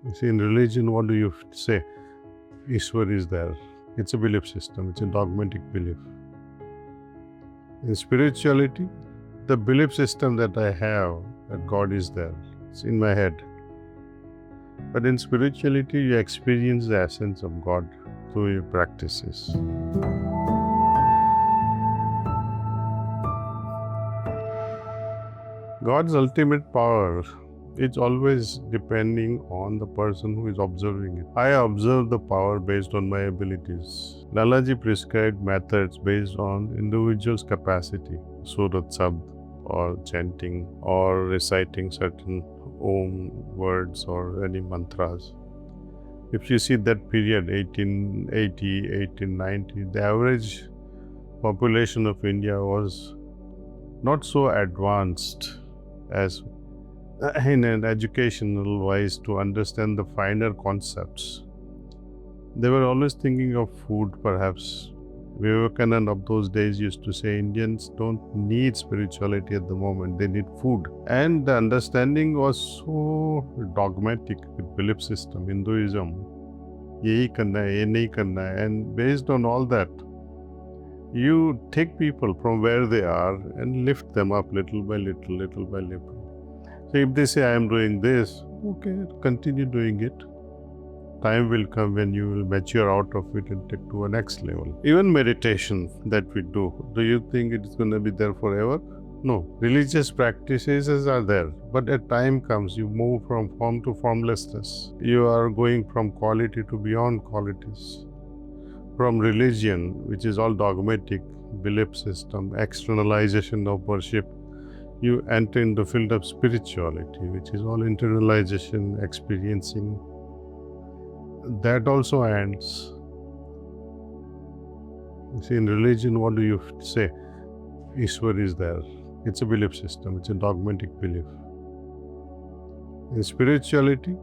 You see, in religion, what do you say? Ishwar is there. It's a belief system, it's a dogmatic belief. In spirituality, the belief system that I have that God is there, it's in my head. But in spirituality, you experience the essence of God through your practices. God's ultimate power is always depending on the person who is observing it. I observe the power based on my abilities. Lalaji prescribed methods based on individual's capacity, Surat Sabd, or chanting, or reciting certain Om words or any mantras. If you see that period, 1880, 1890, the average population of India was not so advanced as in an educational wise to understand the finer concepts. They were always thinking of food, perhaps. Vivekananda of those days used to say Indians don't need spirituality at the moment, they need food. And the understanding was so dogmatic with belief system, Hinduism. Yehi karna hai, ye nahi karna hai. And based on all that, you take people from where they are and lift them up little by little, little by little. So if they say, I am doing this, okay, continue doing it. Time will come when you will mature out of it and take to a next level. Even meditation that we do you think it's going to be there forever? No. Religious practices are there, but a time comes, you move from form to formlessness. You are going from quality to beyond qualities. From religion, which is all dogmatic, belief system, externalization of worship, you enter in the field of spirituality, which is all internalization, experiencing. That also ends. You see, in religion, what do you say? Ishwar is there. It's a belief system, it's a dogmatic belief. In spirituality,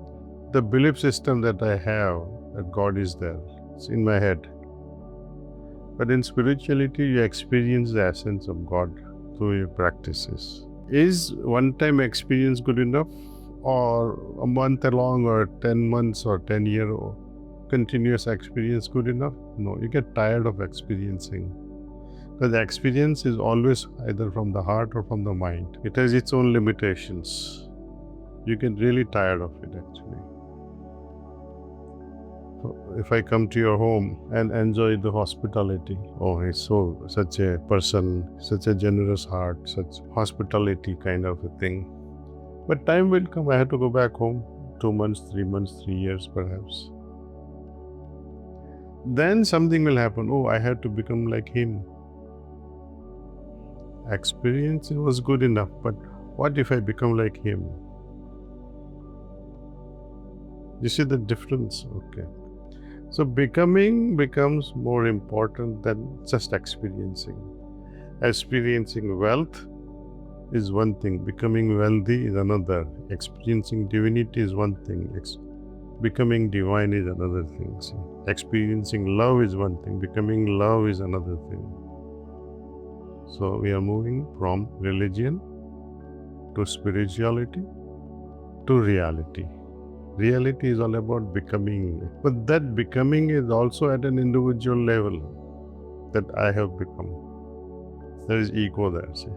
the belief system that I have that God is there, it's in my head. But in spirituality, you experience the essence of God through your practices. Is one-time experience good enough? Or a month long, or 10 months, or 10-year continuous experience good enough? No, you get tired of experiencing. Because the experience is always either from the heart or from the mind. It has its own limitations. You get really tired of it actually. So if I come to your home and enjoy the hospitality, oh, he's such a person, such a generous heart, such hospitality kind of a thing. But time will come, I have to go back home, 2 months, 3 months, 3 years perhaps. Then something will happen, oh, I have to become like him. Experience was good enough, but what if I become like him? You see the difference? Okay. So becoming becomes more important than just experiencing. Experiencing wealth is one thing, becoming wealthy is another, experiencing divinity is one thing, becoming divine is another thing. See? Experiencing love is one thing, becoming love is another thing. So we are moving from religion to spirituality to reality. Reality is all about becoming, but that becoming is also at an individual level, that I have become. There is ego there, see.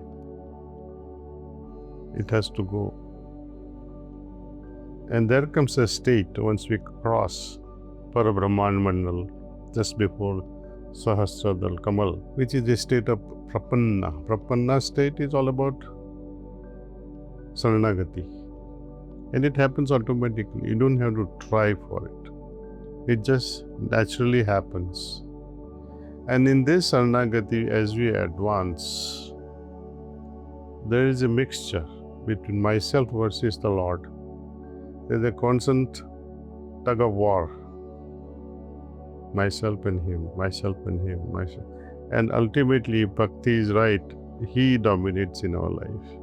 It has to go. And there comes a state once we cross Parabrahman Mandal, just before Sahasradal Kamal, which is the state of Prapanna. Prapanna state is all about Saranagati. And it happens automatically. You don't have to try for it. It just naturally happens. And in this Saranagati, as we advance, there is a mixture between myself versus the Lord. There's a constant tug of war. Myself and Him, myself and Him, myself. And ultimately, if Bhakti is right, He dominates in our life.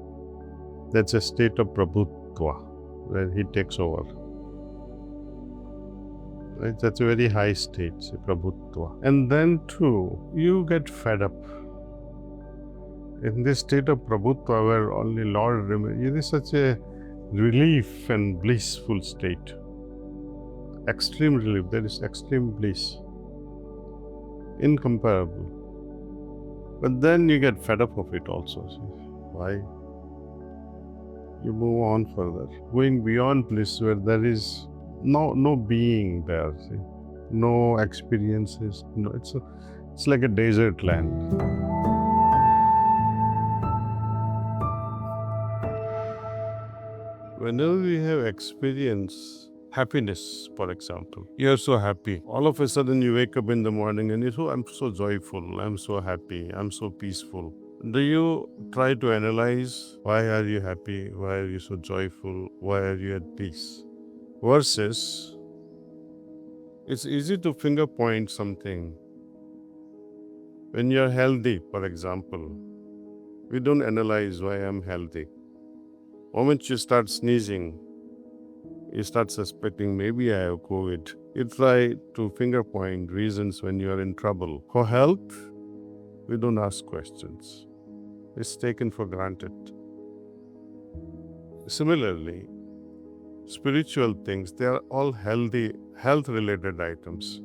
That's a state of Prabhutva, where He takes over. Right? That's a very high state, say, Prabhutva. And then too, you get fed up. In this state of Prabhutva, where only Lord remains, it is such a relief and blissful state. extreme relief, there is extreme bliss, incomparable. But then you get fed up of it also. See? Why? You move on further, going beyond bliss where there is no being there. See? No experiences. No, it's like a desert land. Whenever we have experience happiness, for example, you're so happy. All of a sudden you wake up in the morning and you say, I'm so joyful, I'm so happy, I'm so peaceful. Do you try to analyze why are you happy, why are you so joyful, why are you at peace? Versus, it's easy to finger point something. When you're healthy, for example, we don't analyze why I'm healthy. Moment you start sneezing, you start suspecting maybe I have COVID. You try to finger point reasons when you are in trouble. For health, we don't ask questions. It's taken for granted. Similarly, spiritual things, they are all healthy, health-related items.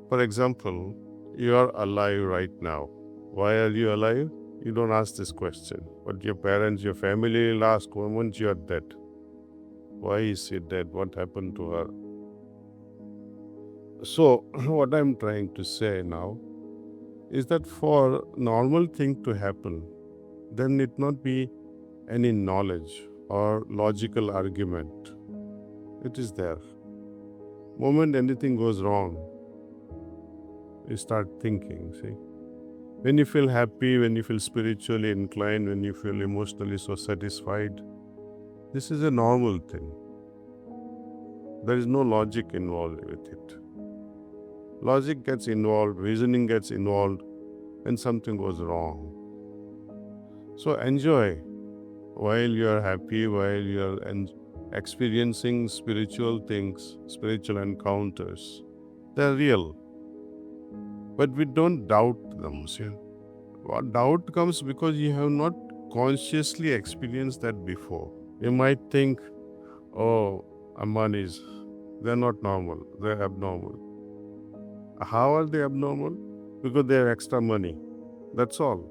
For example, you are alive right now. Why are you alive? You don't ask this question. But your parents, your family will ask once you are dead. Why is she dead? What happened to her? So, what I'm trying to say now is that for normal thing to happen, there need not be any knowledge or logical argument. It is there. Moment anything goes wrong, you start thinking, see. When you feel happy, when you feel spiritually inclined, when you feel emotionally so satisfied, this is a normal thing. There is no logic involved with it. Logic gets involved, reasoning gets involved when something goes wrong. So enjoy while you are happy, while you are experiencing spiritual things, spiritual encounters. They're real. But we don't doubt them. See? What doubt comes because you have not consciously experienced that before. You might think, oh, Ambanis, they're not normal, they're abnormal. How are they abnormal? Because they have extra money. That's all.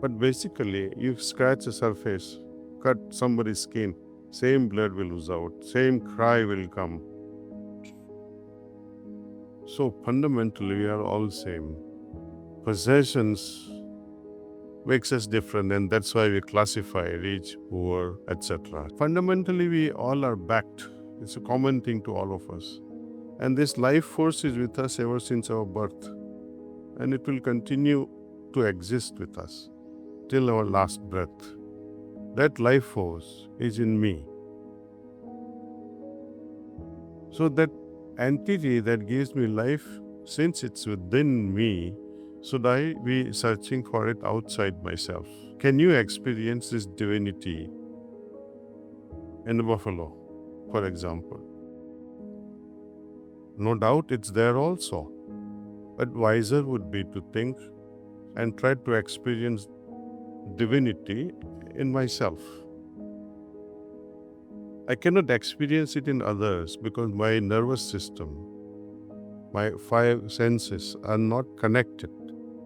But basically, you scratch the surface, cut somebody's skin, same blood will ooze out, same cry will come. So fundamentally, we are all same. Possessions makes us different, and that's why we classify rich, poor, etc. Fundamentally, we all are backed. It's a common thing to all of us. And this life force is with us ever since our birth. And it will continue to exist with us till our last breath. That life force is in me. So that entity that gives me life, since it's within me, should I be searching for it outside myself? Can you experience this divinity in a buffalo, for example? No doubt it's there also. But wiser would be to think and try to experience divinity in myself. I cannot experience it in others because my nervous system, my five senses are not connected.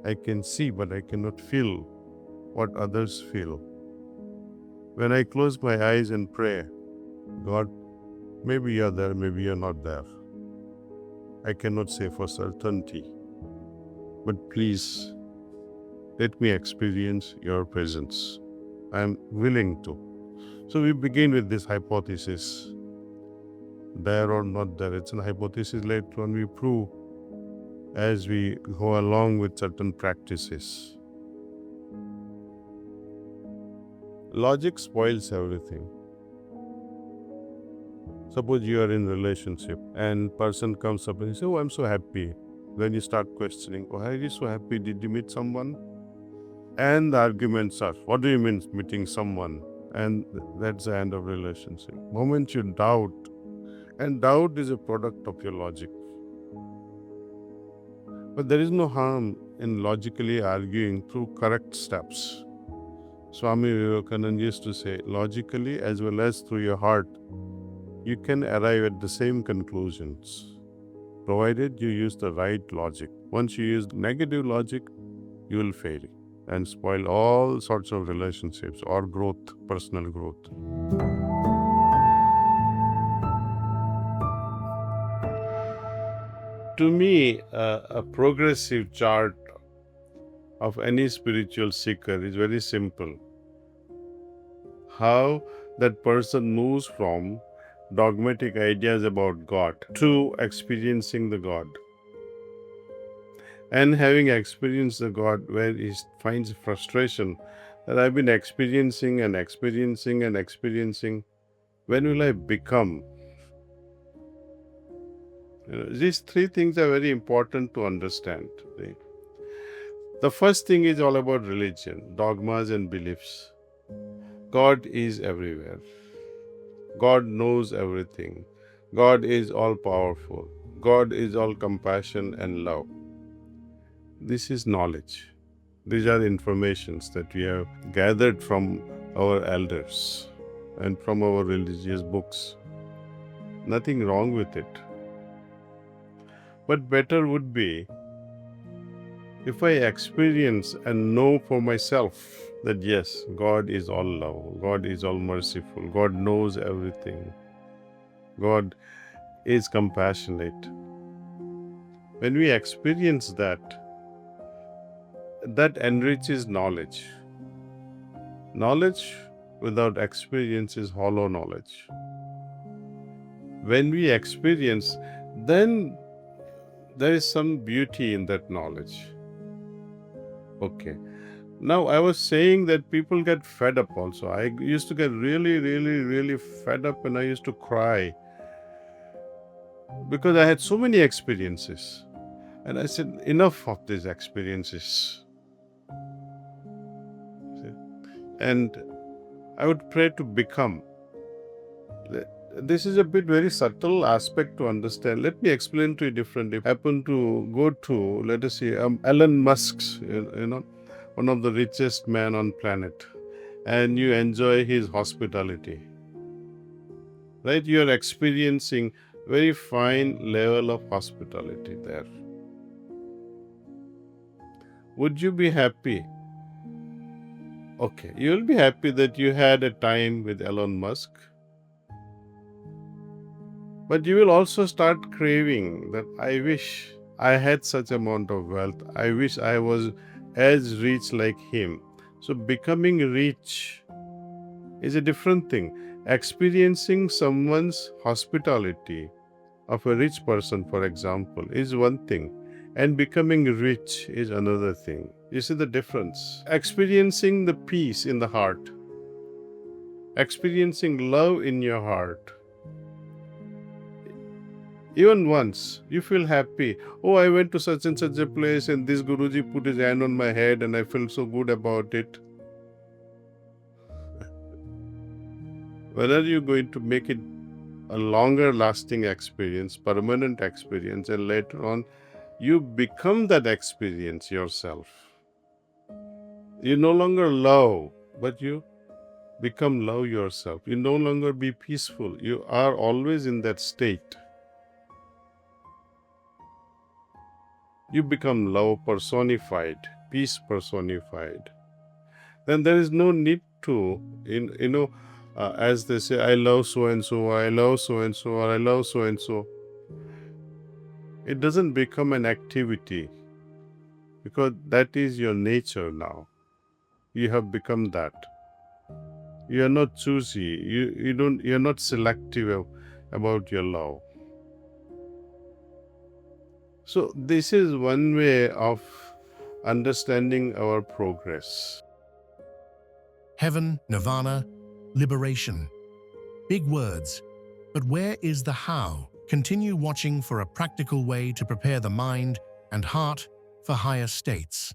I can see, but I cannot feel what others feel. When I close my eyes and pray, God, maybe you're there, maybe you're not there. I cannot say for certainty, but please let me experience your presence. I am willing to. So we begin with this hypothesis, there or not there. It's a hypothesis later on we prove as we go along with certain practices. Logic spoils everything. Suppose you are in a relationship and person comes up and you say, oh, I'm so happy. Then you start questioning, oh, are you so happy? Did you meet someone? And the arguments are, what do you mean meeting someone? And that's the end of relationship. Moment you doubt, and doubt is a product of your logic. But there is no harm in logically arguing through correct steps. Swami Vivekananda used to say, logically as well as through your heart, you can arrive at the same conclusions. provided you use the right logic. Once you use negative logic, you will fail and spoil all sorts of relationships or growth, personal growth. To me, a progressive chart of any spiritual seeker is very simple. How that person moves from dogmatic ideas about God to experiencing the God. And having experienced the God where he finds frustration that I've been experiencing and experiencing and experiencing, when will I become? These three things are very important to understand. The first thing is all about religion, dogmas and beliefs. God is everywhere. God knows everything. God is all powerful. God is all compassion and love. This is knowledge. These are informations that we have gathered from our elders and from our religious books. Nothing wrong with it. But better would be if I experience and know for myself that yes, God is all love, God is all merciful, God knows everything, God is compassionate. When we experience that, that enriches knowledge. Knowledge without experience is hollow knowledge. When we experience, then there is some beauty in that knowledge. Okay. Now, I was saying that people get fed up also. I used to get really fed up and I used to cry because I had so many experiences. And I said, enough of these experiences. And I would pray to become. This is a bit very subtle aspect to understand. Let me explain to you differently. I happen to go to, let us say, Elon Musk's, one of the richest man on planet, and you enjoy his hospitality. Right? You are experiencing very fine level of hospitality there. Would you be happy? Okay, you will be happy that you had a time with Elon Musk. But you will also start craving that I wish I had such amount of wealth. I wish I was as rich like him. So becoming rich is a different thing. Experiencing someone's hospitality of a rich person, for example, is one thing. And becoming rich is another thing. You see the difference? Experiencing the peace in the heart. Experiencing love in your heart. Even once, you feel happy. Oh, I went to such and such a place and this Guruji put his hand on my head and I felt so good about it. When are you going to make it a longer lasting experience, permanent experience, and later on, you become that experience yourself. You no longer love, but you become love yourself. You no longer be peaceful. You are always in that state. You become love personified, peace personified. Then there is no need to, as they say, I love so and so, I love so and so, or I love so and so. It doesn't become an activity because that is your nature now. You have become that. You are not choosy. You're not selective about your love. So this is one way of understanding our progress. Heaven, nirvana, liberation. Big words. But where is the how? Continue watching for a practical way to prepare the mind and heart for higher states.